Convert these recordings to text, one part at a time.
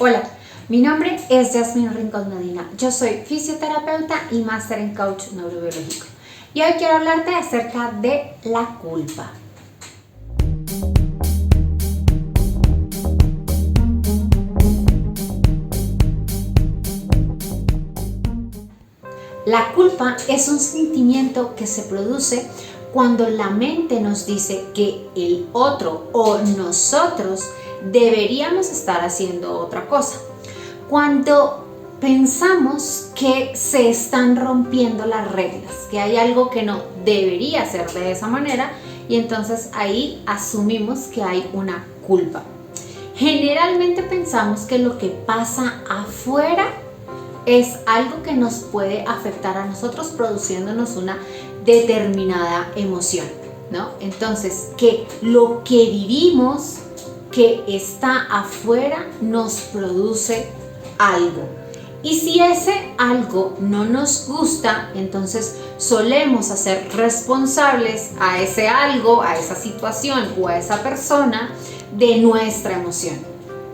Hola, mi nombre es Yasmin Rincón Medina. Yo soy fisioterapeuta y máster en coach neurobiológico. Y hoy quiero hablarte acerca de la culpa. La culpa es un sentimiento que se produce cuando la mente nos dice que el otro o nosotros deberíamos estar haciendo otra cosa. Cuando pensamos que se están rompiendo las reglas, que hay algo que no debería ser de esa manera, y entonces ahí asumimos que hay una culpa. Generalmente pensamos que lo que pasa afuera es algo que nos puede afectar a nosotros, produciéndonos una determinada emoción, ¿no? Entonces, que lo que vivimos, que está afuera, nos produce algo. Y si ese algo no nos gusta, entonces solemos hacer responsables a ese algo, a esa situación o a esa persona de nuestra emoción.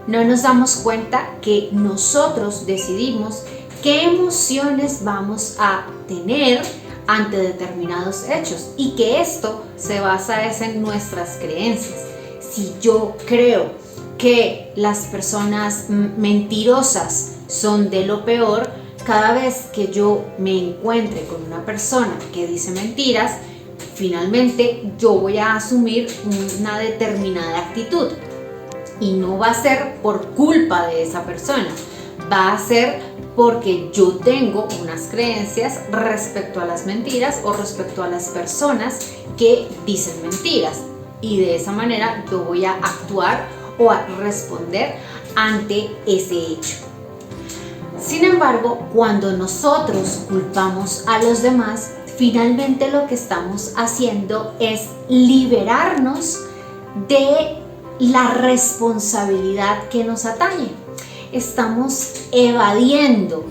No nos damos cuenta que nosotros decidimos qué emociones vamos a tener ante determinados hechos y que esto se basa en nuestras creencias. Si yo creo que las personas mentirosas son de lo peor, cada vez que yo me encuentre con una persona que dice mentiras, finalmente yo voy a asumir una determinada actitud y no va a ser por culpa de esa persona, va a ser porque yo tengo unas creencias respecto a las mentiras o respecto a las personas que dicen mentiras, y de esa manera yo voy a actuar o a responder ante ese hecho. Sin embargo, cuando nosotros culpamos a los demás, finalmente lo que estamos haciendo es liberarnos de la responsabilidad que nos atañe. Estamos evadiendo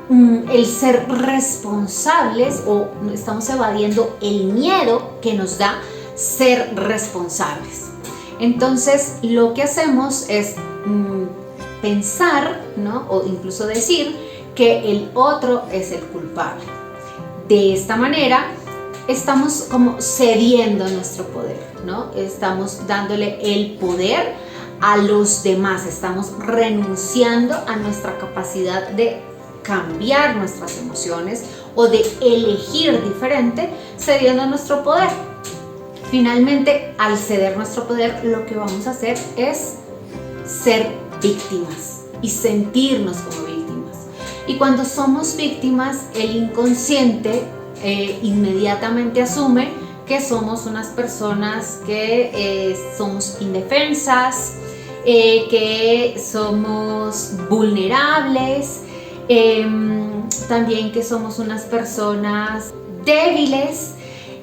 el ser responsables, o estamos evadiendo el miedo que nos da ser responsables. Entonces lo que hacemos es pensar, ¿no? O incluso decir que el otro es el culpable. De esta manera estamos como cediendo nuestro poder, ¿no? Estamos dándole el poder a los demás, estamos renunciando a nuestra capacidad de cambiar nuestras emociones o de elegir diferente, cediendo nuestro poder. Finalmente, al ceder nuestro poder, lo que vamos a hacer es ser víctimas y sentirnos como víctimas. Y cuando somos víctimas, el inconsciente inmediatamente asume que somos unas personas que somos indefensas, que somos vulnerables, también que somos unas personas débiles,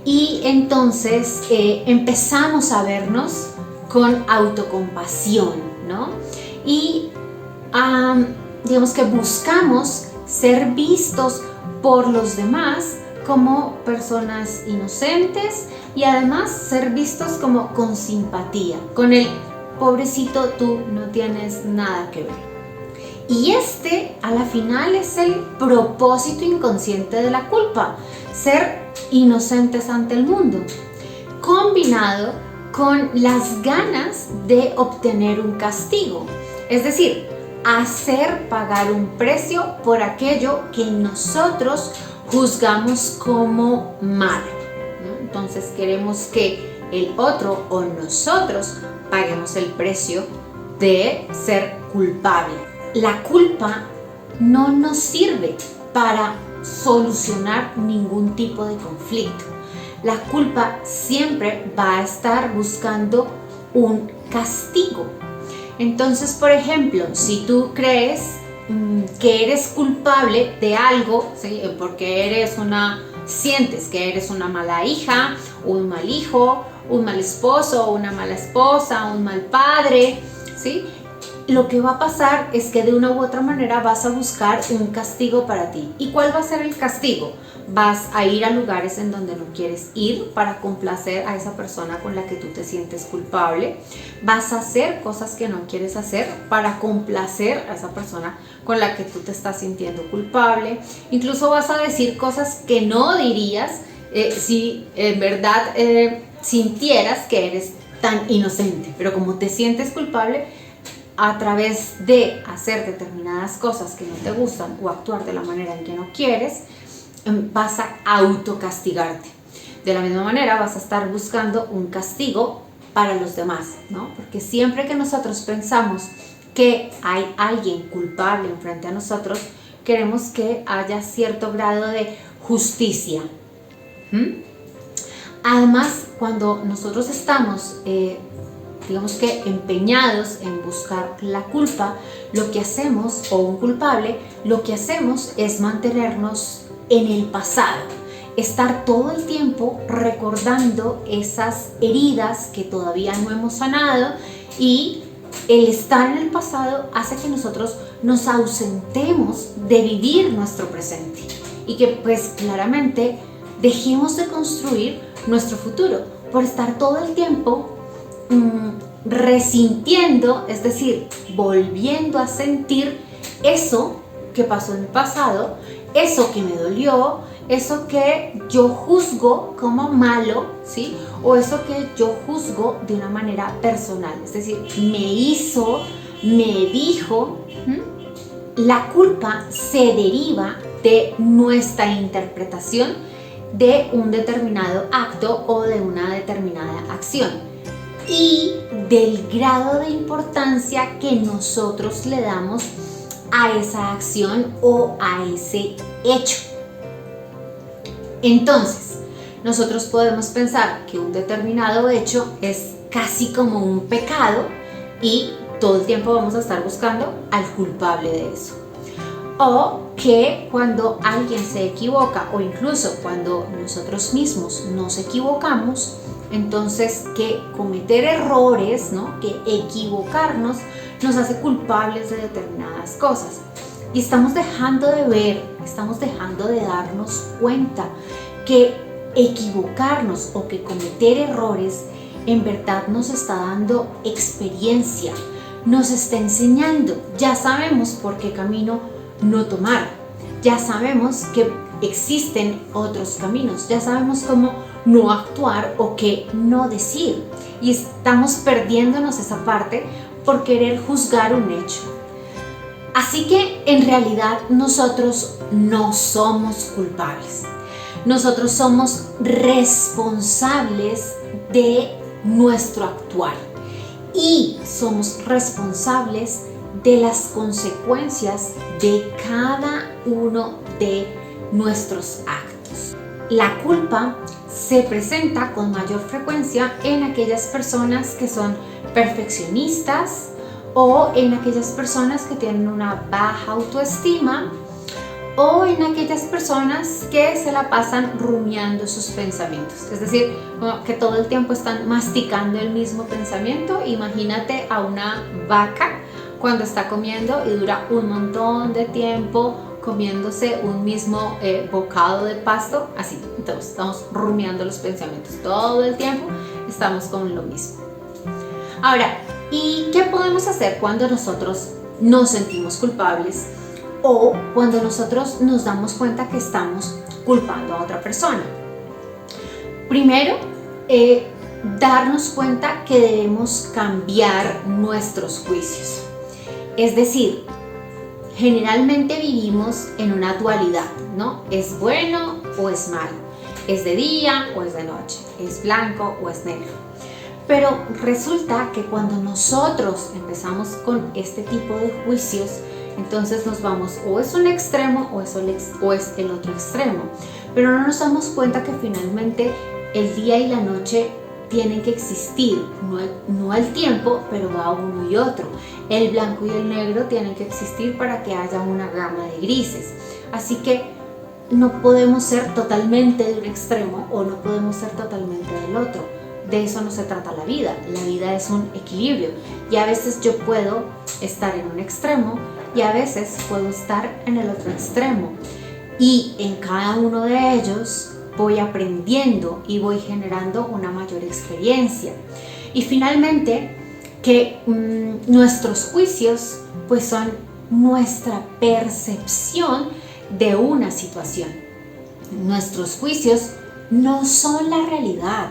y entonces empezamos a vernos con autocompasión, ¿no? Y digamos que buscamos ser vistos por los demás como personas inocentes, y además ser vistos como con simpatía, con el pobrecito, tú no tienes nada que ver. Y a la final es el propósito inconsciente de la culpa: ser inocentes ante el mundo, combinado con las ganas de obtener un castigo, es decir, hacer pagar un precio por aquello que nosotros juzgamos como malo, ¿no? Entonces queremos que el otro o nosotros paguemos el precio de ser culpable. La culpa no nos sirve para solucionar ningún tipo de conflicto. La culpa siempre va a estar buscando un castigo. Entonces, por ejemplo, si tú crees que eres culpable de algo, ¿sí? Porque sientes que eres una mala hija, un mal hijo, un mal esposo, una mala esposa, un mal padre, ¿sí? lo que va a pasar es que de una u otra manera vas a buscar un castigo para ti. ¿Y cuál va a ser el castigo? Vas a ir a lugares en donde no quieres ir para complacer a esa persona con la que tú te sientes culpable. Vas a hacer cosas que no quieres hacer para complacer a esa persona con la que tú te estás sintiendo culpable. Incluso vas a decir cosas que no dirías si en verdad sintieras que eres tan inocente. Pero como te sientes culpable, a través de hacer determinadas cosas que no te gustan o actuar de la manera en que no quieres, vas a autocastigarte. De la misma manera vas a estar buscando un castigo para los demás, ¿no? Porque siempre que nosotros pensamos que hay alguien culpable enfrente a nosotros, queremos que haya cierto grado de justicia. Además, cuando nosotros estamos digamos que empeñados en buscar la culpa, lo que hacemos, o un culpable, lo que hacemos es mantenernos en el pasado, estar todo el tiempo recordando esas heridas que todavía no hemos sanado, y el estar en el pasado hace que nosotros nos ausentemos de vivir nuestro presente y que pues claramente dejemos de construir nuestro futuro por estar todo el tiempo resintiendo, es decir, volviendo a sentir eso que pasó en el pasado, eso que me dolió, eso que yo juzgo como malo, ¿sí? O eso que yo juzgo de una manera personal, es decir, me hizo, me dijo. La culpa se deriva de nuestra interpretación de un determinado acto o de una determinada acción y del grado de importancia que nosotros le damos a esa acción o a ese hecho. Entonces, nosotros podemos pensar que un determinado hecho es casi como un pecado y todo el tiempo vamos a estar buscando al culpable de eso. O que cuando alguien se equivoca, o incluso cuando nosotros mismos nos equivocamos, entonces que cometer errores, ¿no? Que equivocarnos nos hace culpables de determinadas cosas. Y estamos dejando de ver, estamos dejando de darnos cuenta que equivocarnos o que cometer errores en verdad nos está dando experiencia, nos está enseñando. Ya sabemos por qué camino no tomar, ya sabemos que existen otros caminos, ya sabemos cómo no actuar o qué no decir, y estamos perdiéndonos esa parte por querer juzgar un hecho. Así que en realidad nosotros no somos culpables, nosotros somos responsables de nuestro actuar y somos responsables de las consecuencias de cada uno de nuestros actos. La culpa se presenta con mayor frecuencia en aquellas personas que son perfeccionistas o en aquellas personas que tienen una baja autoestima o en aquellas personas que se la pasan rumiando sus pensamientos, es decir, que todo el tiempo están masticando el mismo pensamiento. Imagínate a una vaca cuando está comiendo y dura un montón de tiempo comiéndose un mismo bocado de pasto, así. Entonces estamos rumiando los pensamientos todo el tiempo, estamos con lo mismo. Ahora, ¿y qué podemos hacer cuando nosotros nos sentimos culpables o cuando nosotros nos damos cuenta que estamos culpando a otra persona? Primero, darnos cuenta que debemos cambiar nuestros juicios. Es decir, generalmente vivimos en una dualidad, ¿no? ¿Es bueno o es malo? ¿Es de día o es de noche? ¿Es blanco o es negro? Pero resulta que cuando nosotros empezamos con este tipo de juicios, entonces nos vamos o es un extremo o es el otro extremo. Pero no nos damos cuenta que finalmente el día y la noche tienen que existir, no el tiempo, pero va uno y otro. El blanco y el negro tienen que existir para que haya una gama de grises. Así que no podemos ser totalmente de un extremo o no podemos ser totalmente del otro. de eso no se trata la vida. La vida es un equilibrio y a veces yo puedo estar en un extremo y a veces puedo estar en el otro extremo. Y en cada uno de ellos voy aprendiendo y voy generando una mayor experiencia. Y finalmente, que nuestros juicios pues son nuestra percepción de una situación. Nuestros juicios no son la realidad.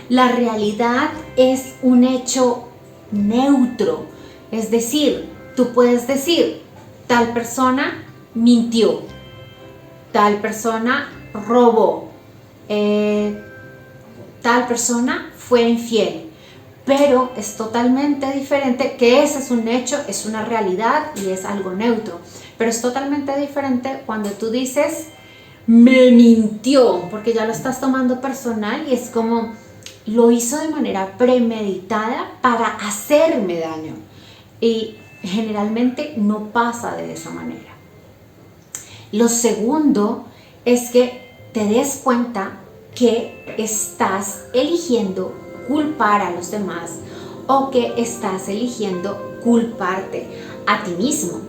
La realidad es un hecho neutro. Es decir, tú puedes decir, tal persona mintió, tal persona robó, tal persona fue infiel. Pero es totalmente diferente, que ese es un hecho, es una realidad y es algo neutro. Pero es totalmente diferente cuando tú dices, me mintió, porque ya lo estás tomando personal y es como, lo hizo de manera premeditada para hacerme daño. Y generalmente no pasa de esa manera. Lo segundo es que te des cuenta que estás eligiendo culpar a los demás o que estás eligiendo culparte a ti mismo.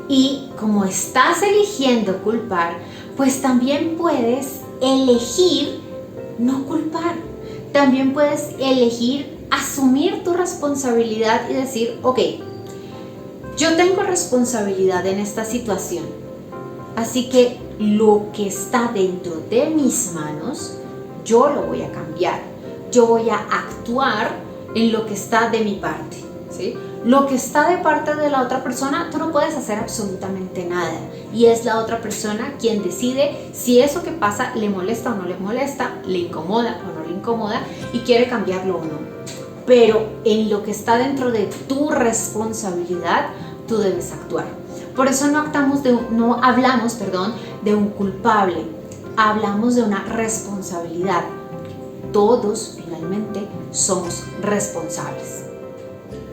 Y como estás eligiendo culpar, pues también puedes elegir no culpar. También puedes elegir asumir tu responsabilidad y decir, ok, yo tengo responsabilidad en esta situación, así que lo que está dentro de mis manos, yo lo voy a cambiar. Yo voy a actuar en lo que está de mi parte, ¿sí? Lo que está de parte de la otra persona, tú no puedes hacer absolutamente nada. Y es la otra persona quien decide si eso que pasa le molesta o no le molesta, le incomoda o no le incomoda y quiere cambiarlo o no. Pero en lo que está dentro de tu responsabilidad, tú debes actuar. Por eso no hablamos de un culpable, hablamos de una responsabilidad. Todos finalmente somos responsables.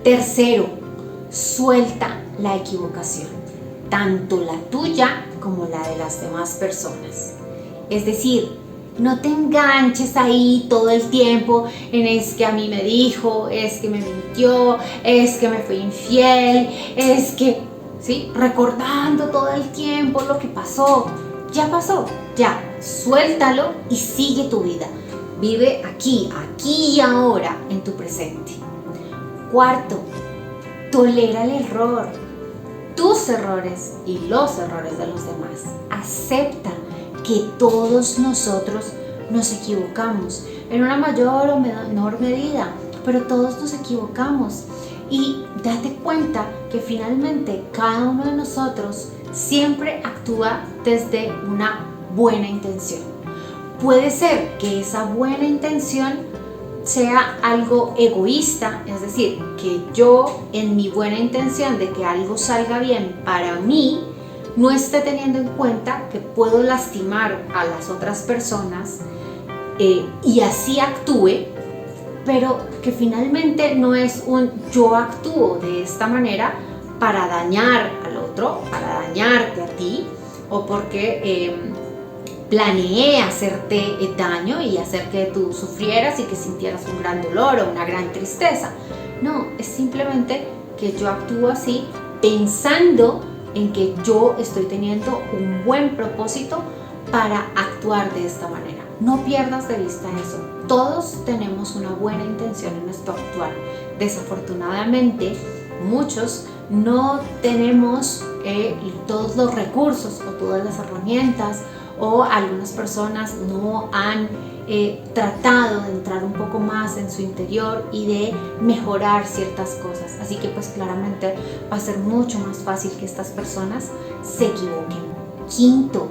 Tercero, suelta la equivocación, tanto la tuya como la de las demás personas. Es decir, no te enganches ahí todo el tiempo en es que a mí me dijo, es que me mintió, es que me fue infiel, es que, ¿sí? Recordando todo el tiempo lo que pasó. Ya pasó, ya, suéltalo y sigue tu vida. Vive aquí y ahora, en tu presente. Cuarto, tolera el error, tus errores y los errores de los demás. Acepta que todos nosotros nos equivocamos, en una mayor o menor medida, pero todos nos equivocamos. Y date cuenta que finalmente cada uno de nosotros siempre actúa desde una buena intención. Puede ser que esa buena intención sea algo egoísta, es decir, que yo en mi buena intención de que algo salga bien para mí, no esté teniendo en cuenta que puedo lastimar a las otras personas y así actúe, pero que finalmente no es un yo actúo de esta manera para dañar al otro, para dañarte a ti, o porque planeé hacerte daño y hacer que tú sufrieras y que sintieras un gran dolor o una gran tristeza. No, es simplemente que yo actúo así pensando en que yo estoy teniendo un buen propósito para actuar de esta manera. No pierdas de vista eso. Todos tenemos una buena intención en nuestro actuar. Desafortunadamente, muchos no tenemos todos los recursos o todas las herramientas, o algunas personas no han tratado de entrar un poco más en su interior y de mejorar ciertas cosas. Así que pues claramente va a ser mucho más fácil que estas personas se equivoquen. Quinto,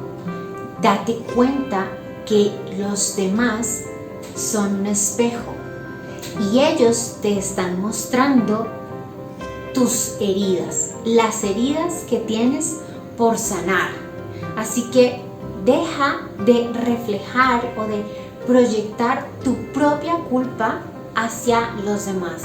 date cuenta que los demás son un espejo y ellos te están mostrando tus heridas, las heridas que tienes por sanar. Así que deja de reflejar o de proyectar tu propia culpa hacia los demás.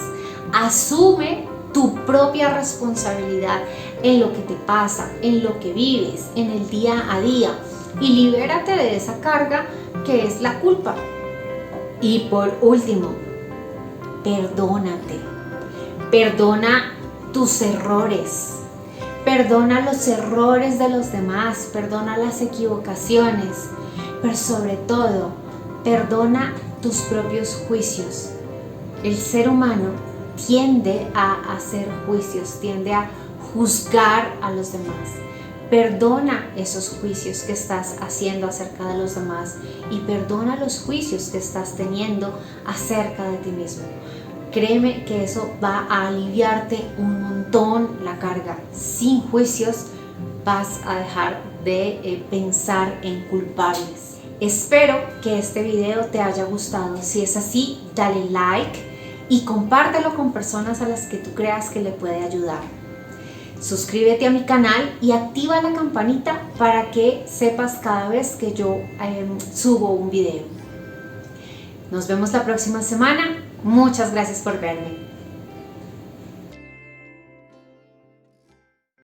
Asume tu propia responsabilidad en lo que te pasa, en lo que vives, en el día a día, y libérate de esa carga que es la culpa. Y por último, perdónate. Perdona tus errores. Perdona los errores de los demás. Perdona las equivocaciones. Pero sobre todo, perdona tus propios juicios. El ser humano tiende a hacer juicios, tiende a juzgar a los demás. Perdona esos juicios que estás haciendo acerca de los demás y perdona los juicios que estás teniendo acerca de ti mismo. Créeme que eso va a aliviarte un montón la carga. Sin juicios vas a dejar de pensar en culpables. Espero que este video te haya gustado. Si es así, dale like y compártelo con personas a las que tú creas que le puede ayudar. Suscríbete a mi canal y activa la campanita para que sepas cada vez que yo subo un video. Nos vemos la próxima semana. Muchas gracias por verme.